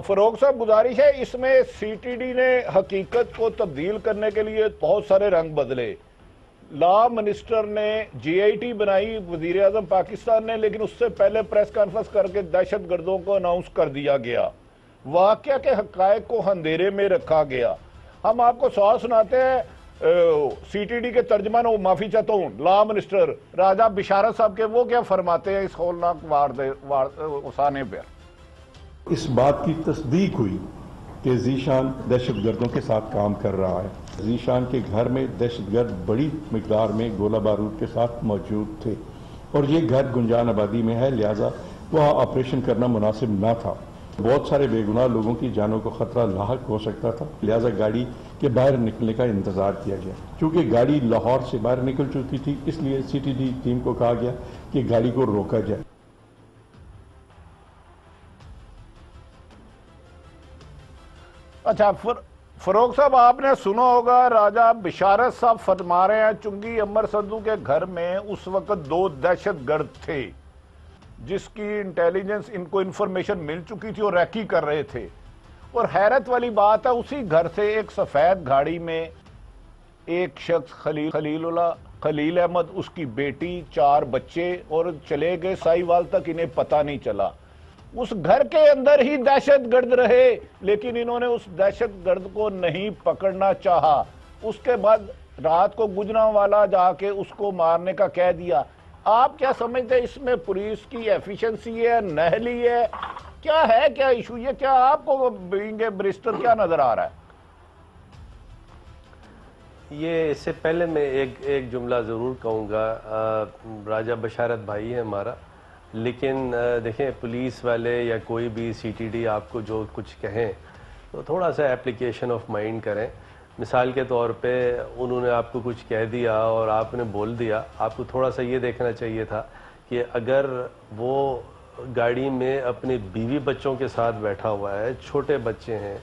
فروغ صاحب گزارش ہے، اس میں سی ٹی ڈی نے حقیقت کو تبدیل کرنے کے لیے بہت سارے رنگ بدلے. لا منسٹر نے جے آئی ٹی بنائی وزیر اعظم پاکستان نے، لیکن اس سے پہلے پریس کانفرنس کر کے دہشت گردوں کو اناؤنس کر دیا گیا. واقعہ کے حقائق کو اندھیرے میں رکھا گیا. ہم آپ کو سوال سناتے ہیں سی ٹی ڈی کے ترجمان، معافی چاہتا ہوں، لا منسٹر راجہ بشارت صاحب کے، وہ کیا فرماتے ہیں اس ہولناک وسانے پہ؟ اس بات کی تصدیق ہوئی کہ ذیشان دہشت گردوں کے ساتھ کام کر رہا ہے. ذیشان کے گھر میں دہشت گرد بڑی مقدار میں گولہ بارود کے ساتھ موجود تھے اور یہ گھر گنجان آبادی میں ہے، لہذا وہاں آپریشن کرنا مناسب نہ تھا. بہت سارے بے گناہ لوگوں کی جانوں کو خطرہ لاحق ہو سکتا تھا، لہذا گاڑی کے باہر نکلنے کا انتظار کیا گیا. چونکہ گاڑی لاہور سے باہر نکل چکی تھی، اس لیے سی ٹی ڈی ٹیم کو کہا گیا کہ گاڑی کو روکا جائے. اچھا فروغ صاحب، آپ نے سنا ہوگا راجہ بشارت صاحب فرما رہے ہیں چنگی امر سندھو کے گھر میں اس وقت 2 دہشت گرد تھے جس کی انٹیلیجنس ان کو انفارمیشن مل چکی تھی اور ریکی کر رہے تھے. اور حیرت والی بات ہے، اسی گھر سے ایک سفید گاڑی میں ایک شخص خلیل احمد، اس کی بیٹی، 4 بچے، اور چلے گئے سائیوال تک، انہیں پتہ نہیں چلا. اس گھر کے اندر ہی دہشت گرد رہے، لیکن انہوں نے اس دہشت گرد کو نہیں پکڑنا چاہا. اس کے بعد رات کو گجرانوالا جا کے اس کو مارنے کا کہہ دیا. آپ کیا سمجھتے ہیں اس میں پولیس کی ایفیشنسی ہے، نہلی ہے، کیا ہے، کیا ایشو یہ، کیا آپ کو بینگ اے برسٹر کیا نظر آ رہا ہے؟ یہ اس سے پہلے میں ایک جملہ ضرور کہوں گا. راجہ بشارت بھائی ہے ہمارا، لیکن دیکھیں پولیس والے یا کوئی بھی سی ٹی ڈی آپ کو جو کچھ کہیں تو تھوڑا سا اپلیکیشن آف مائنڈ کریں. مثال کے طور پہ انہوں نے آپ کو کچھ کہہ دیا اور آپ نے بول دیا، آپ کو تھوڑا سا یہ دیکھنا چاہیے تھا کہ اگر وہ گاڑی میں اپنے بیوی بچوں کے ساتھ بیٹھا ہوا ہے، چھوٹے بچے ہیں،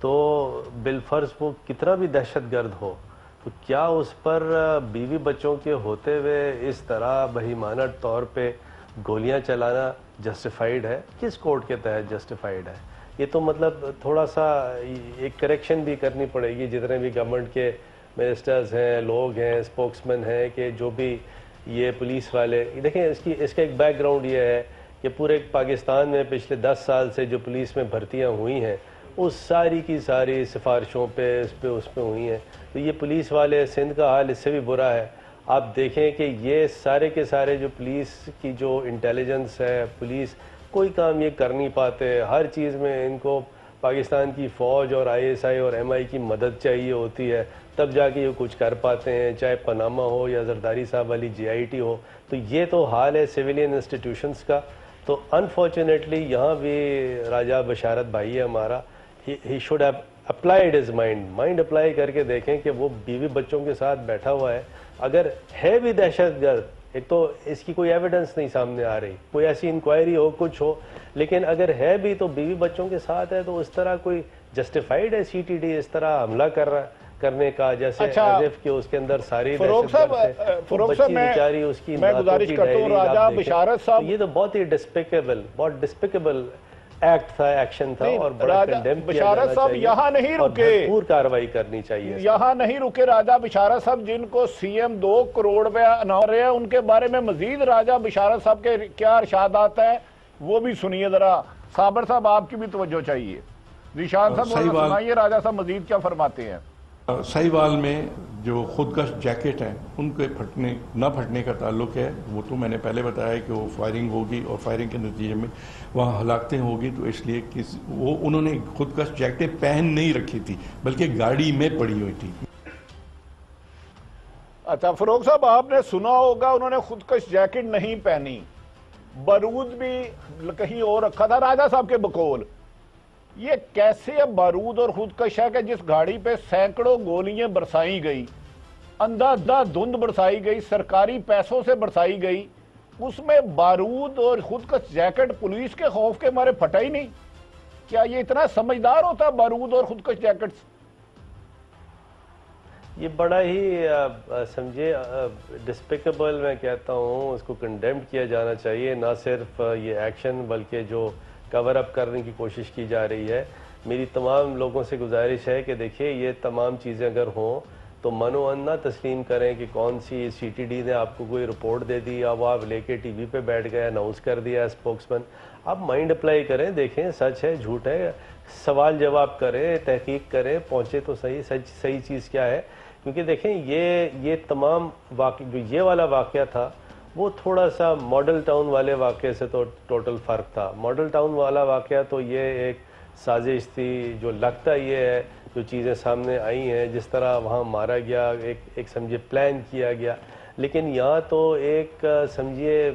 تو بالفرض وہ کتنا بھی دہشت گرد ہو، تو کیا اس پر بیوی بچوں کے ہوتے ہوئے اس طرح بہیمانہ طور پہ گولیاں چلانا جسٹیفائیڈ ہے؟ کس کورٹ کے تحت جسٹیفائیڈ ہے؟ یہ تو مطلب تھوڑا سا ایک کریکشن بھی کرنی پڑے گی جتنے بھی گورنمنٹ کے منسٹرز ہیں، لوگ ہیں، اسپوکس مین ہیں، کہ جو بھی یہ پولیس والے، دیکھیں اس کا ایک بیک گراؤنڈ یہ ہے کہ پورے پاکستان میں پچھلے 10 سال سے جو پولیس میں بھرتیاں ہوئی ہیں اس ساری کی ساری سفارشوں پہ اس پہ ہوئی ہیں. تو یہ پولیس والے، سندھ کا حال اس سے بھی برا ہے. آپ دیکھیں کہ یہ سارے کے سارے جو پولیس کی جو انٹیلیجنس ہے، پولیس کوئی کام یہ کر نہیں پاتے. ہر چیز میں ان کو پاکستان کی فوج اور آئی ایس آئی اور ایم آئی کی مدد چاہیے ہوتی ہے، تب جا کے یہ کچھ کر پاتے ہیں، چاہے پاناما ہو یا زرداری صاحب والی جے آئی ٹی ہو. تو یہ تو حال ہے سویلین انسٹیٹیوشنز کا. تو انفارچونیٹلی یہاں بھی راجہ بشارت بھائی ہے ہمارا، he should have applied his mind apply کر کے دیکھیں کہ وہ بیوی بچوں کے ساتھ بیٹھا ہوا ہے. اگر ہے بھی دہشت گرد، ایک تو اس کی کوئی ایویڈنس نہیں سامنے آ رہی، کوئی ایسی انکوائری ہو، کچھ ہو، لیکن اگر ہے بھی تو بیوی بچوں کے ساتھ ہے، تو اس طرح کوئی جسٹیفائیڈ ہے سی ٹی ڈی اس طرح حملہ کرنے کا، جیسے ایف کہ اس کے اندر ساری دہشت گرد تھے، بچی بیچاری اس کی ناتوں کی ڈائری آپ دیکھیں. یہ تو بہت ہی ڈسپیکیبل ایکٹ تھا، ایکشن تھا، اور بڑا کنڈیم کیا جانا چاہیے اور بھرپور کارروائی کرنی چاہیے. یہاں نہیں رکے راجہ بشارت صاحب، جن کو سی ایم 2 کروڑ روپے انعام رہے ہیں، ان کے بارے میں مزید راجہ بشارت صاحب کے کیا ارشادات ہیں وہ بھی سنیے ذرا. صابر صاحب آپ کی بھی توجہ چاہیے. ذیشان صاحب سنائیے راجہ صاحب مزید کیا فرماتے ہیں. سائیوال میں جو خودکش جیکٹ ہیں ان کے نہ پھٹنے کا تعلق ہے. وہ تو میں نے پہلے بتایا کہ وہ فائرنگ ہوگی اور فائرنگ کے نتیجے میں وہاں ہلاکتیں ہوگی، تو اس لیے وہ انہوں نے خودکش جیکٹیں پہن نہیں رکھی تھی بلکہ گاڑی میں پڑی ہوئی تھی. اچھا فروغ صاحب، آپ نے سنا ہوگا انہوں نے خودکش جیکٹ نہیں پہنی، بارود بھی کہیں اور رکھا تھا. راجہ صاحب کے بقول یہ کیسے بارود اور خودکش ہے کہ جس گاڑی پہ سینکڑوں گولیاں برسائی گئی، اندھا دھند برسائی گئی، سرکاری پیسوں سے برسائی گئی، اس میں بارود اور خودکش جیکٹ پولیس کے خوف کے مارے پھٹا ہی نہیں؟ کیا یہ اتنا سمجھدار ہوتا بارود اور خودکش جیکٹس؟ یہ بڑا ہی سمجھے ڈسپیکیبل میں کہتا ہوں، اس کو کنڈیمڈ کیا جانا چاہیے. نہ صرف یہ ایکشن بلکہ جو کور اپ کرنے کی کوشش کی جا رہی ہے. میری تمام لوگوں سے گزارش ہے کہ دیکھیے یہ تمام چیزیں اگر ہوں تو منو ان نہ تسلیم کریں کہ کون سی سی ٹی ڈی نے آپ کو کوئی رپورٹ دے دی یا وہ آپ لے کے ٹی وی پہ بیٹھ گئے, اناؤنس کر دیا اسپوکس مین. آپ مائنڈ اپلائی کریں, دیکھیں سچ ہے جھوٹ ہے, سوال جواب کریں, تحقیق کریں, پہنچے تو صحیح چیز کیا ہے. کیونکہ دیکھیں یہ تمام جو یہ والا واقعہ تھا وہ تھوڑا سا ماڈل ٹاؤن والے واقعے سے تو ٹوٹل فرق تھا. ماڈل ٹاؤن والا واقعہ تو یہ ایک سازش تھی, جو لگتا یہ ہے جو چیزیں سامنے آئی ہیں, جس طرح وہاں مارا گیا, ایک سمجھے پلان کیا گیا. لیکن یہاں تو ایک سمجھیے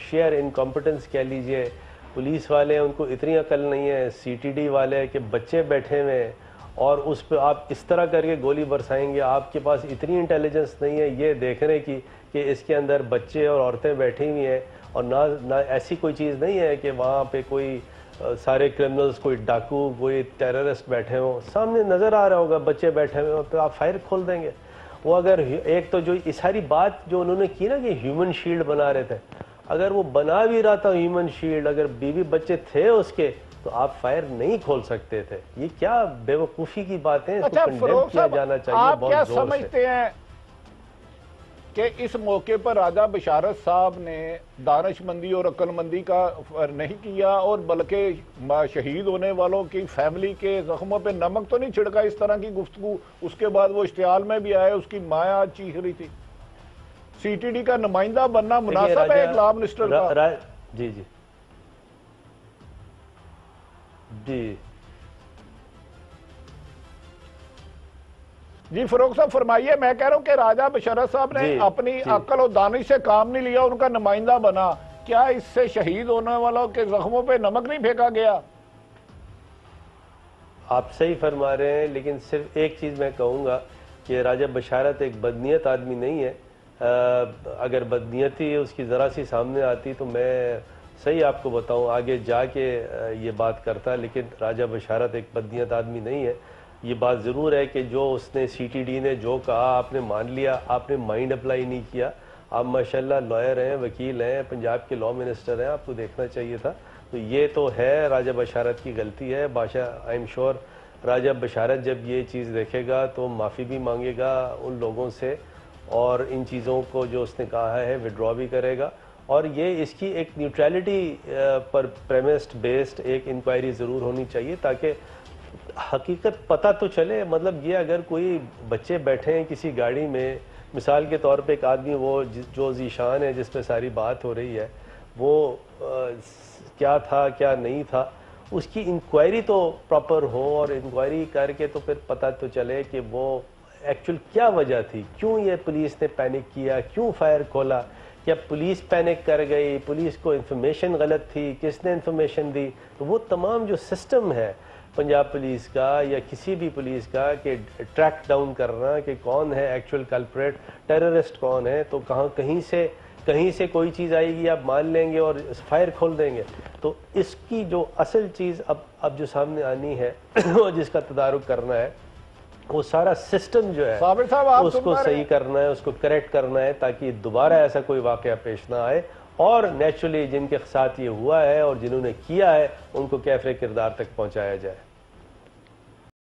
شیئر انکمپٹنس کہہ لیجئے, پولیس والے ان کو اتنی عقل نہیں ہے, سی ٹی ڈی والے کہ بچے بیٹھے ہوئے ہیں اور اس پہ آپ اس طرح کر کے گولی برسائیں گے. آپ کے پاس اتنی انٹیلیجنس نہیں ہے یہ دیکھنے کی کہ اس کے اندر بچے اور عورتیں بیٹھی ہوئی ہیں, اور نہ ایسی کوئی چیز نہیں ہے کہ وہاں پہ کوئی سارے کرمنلز, کوئی ڈاکو, کوئی ٹیررسٹ بیٹھے ہوں. سامنے نظر آ رہا ہوگا بچے بیٹھے ہوئے, پہ آپ فائر کھول دیں گے. وہ اگر ایک تو جو یہ ساری بات جو انہوں نے کی نا کہ ہیومن شیلڈ بنا رہے تھے, اگر وہ بنا بھی رہا تھا ہیومن شیلڈ, اگر بیوی بچے تھے اس کے, تو آپ فائر نہیں کھول سکتے تھے. یہ کیا بے وقوفی کی باتیں, اس کو کنڈیم کیا جانا چاہیے. آپ کیا بہت زور سے سمجھتے ہیں کہ اس موقع پر راجہ بشارت صاحب نے دانش مندی اور عقل مندی کا نہیں کیا, اور بلکہ شہید ہونے والوں کی فیملی کے زخموں پہ نمک تو نہیں چھڑکا اس طرح کی گفتگو؟ اس کے بعد وہ اشتعال میں بھی آئے, اس کی ماں آج چیخ رہی تھی. سی ٹی ڈی کا نمائندہ بننا مناسب ہے ایک لا منسٹر کا؟ جی جی جی جی فروغ صاحب فرمائیے. میں کہہ رہا ہوں کہ راجہ بشارت صاحب نے اپنی عقل اور دانش سے کام نہیں لیا, ان کا نمائندہ بنا. کیا اس سے شہید ہونے والوں کے زخموں پہ نمک نہیں پھینکا گیا؟ آپ صحیح فرما رہے ہیں, لیکن صرف ایک چیز میں کہوں گا کہ راجہ بشارت ایک بدنیت آدمی نہیں ہے. اگر بدنیتی اس کی ذرا سی سامنے آتی تو میں صحیح آپ کو بتاؤں آگے جا کے یہ بات کرتا, لیکن راجہ بشارت ایک بدنیت آدمی نہیں ہے. یہ بات ضرور ہے کہ جو اس نے سی ٹی ڈی نے جو کہا آپ نے مان لیا, آپ نے مائنڈ اپلائی نہیں کیا. آپ ماشاءاللہ لائر ہیں, وکیل ہیں, پنجاب کے لا منسٹر ہیں, آپ کو دیکھنا چاہیے تھا. تو یہ تو ہے راجہ بشارت کی غلطی ہے. بادشاہ آئی ایم شور راجہ بشارت جب یہ چیز دیکھے گا تو معافی بھی مانگے گا ان لوگوں سے, اور ان چیزوں کو جو اس نے کہا ہے وڈرا بھی کرے گا. اور یہ اس کی ایک نیوٹرلٹی پر پریمسڈ بیسڈ ایک انکوائری ضرور ہونی چاہیے, تاکہ حقیقت پتہ تو چلے. مطلب یہ اگر کوئی بچے بیٹھے ہیں کسی گاڑی میں, مثال کے طور پہ ایک آدمی وہ جو ذیشان ہے جس پہ ساری بات ہو رہی ہے, وہ کیا تھا کیا نہیں تھا, اس کی انکوائری تو پراپر ہو, اور انکوائری کر کے تو پھر پتہ تو چلے کہ وہ ایکچول کیا وجہ تھی, کیوں یہ پولیس نے پینک کیا, کیوں فائر کھولا, کیا پولیس پینک کر گئی, پولیس کو انفارمیشن غلط تھی, کس نے انفارمیشن دی. تو وہ تمام جو سسٹم ہے پنجاب پولیس کا یا کسی بھی پولیس کا کہ ٹریک ڈاؤن کرنا کہ کون ہے ایکچول کلپریٹ, ٹیررسٹ کون ہے, تو کہیں سے کوئی چیز آئے گی آپ مان لیں گے اور فائر کھول دیں گے. تو اس کی جو اصل چیز اب جو سامنے آنی ہے جس کا تدارک کرنا ہے, وہ سارا سسٹم جو ہے اس کو صحیح کرنا ہے, اس کو کریکٹ کرنا ہے, تاکہ دوبارہ ایسا کوئی واقعہ پیش نہ آئے, اور نیچرلی جن کے ساتھ یہ ہوا ہے اور جنہوں نے کیا ہے ان کو کیفر کردار تک پہنچایا جائے.